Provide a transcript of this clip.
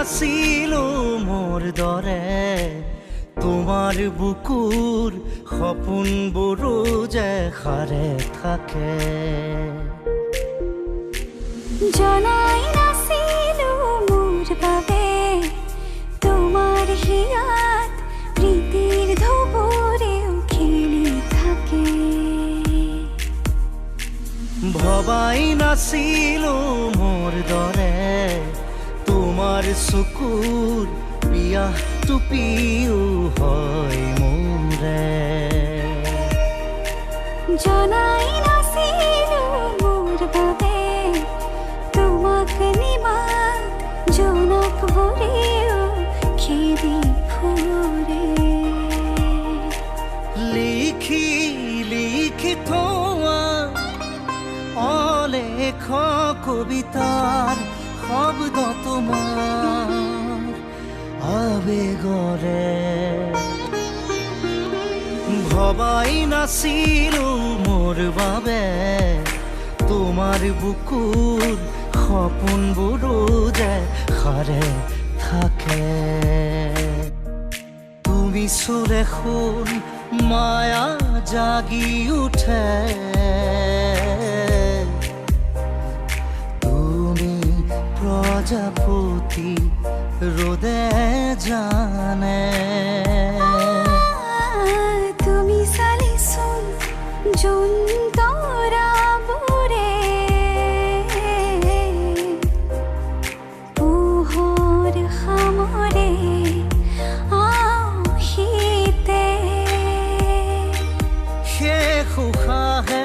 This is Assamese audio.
নাছিলো মোৰ দৰে তোমাৰ বুকুৰ সপোনবোৰো যে সাৰে থাকে জনাই নাছিলো মোৰ বাবে তোমাৰ হিয়াত প্ৰীতিৰ ধুবুৰেও খেলি থাকে ভবাই নাছিলো মোৰ দৰে তোমাৰ চকুৰ পিয়াহ টুপিও হয় মোৰে জনাই নাছিলো মোৰ বাবে তোমাক নিমাত জোনাক ভৰেও খেদি ফুৰে লিখি লিখি থোৱা অলেখ কবিতাৰ শব্দ তোমাৰ আবেগৰে ভবাই নাছিলো মোৰ বাবে তোমাৰ বুকুৰ সপোনবোৰো যে সাৰে থাকে তুমি চুলে শুন মায়া জাগি উঠে তুমি প্ৰজাপতি ৰোদে জানে তুমি চালিচোন জোন তৰাবোৰে পোহৰ সামৰে আও শীতে শেষ উশাহে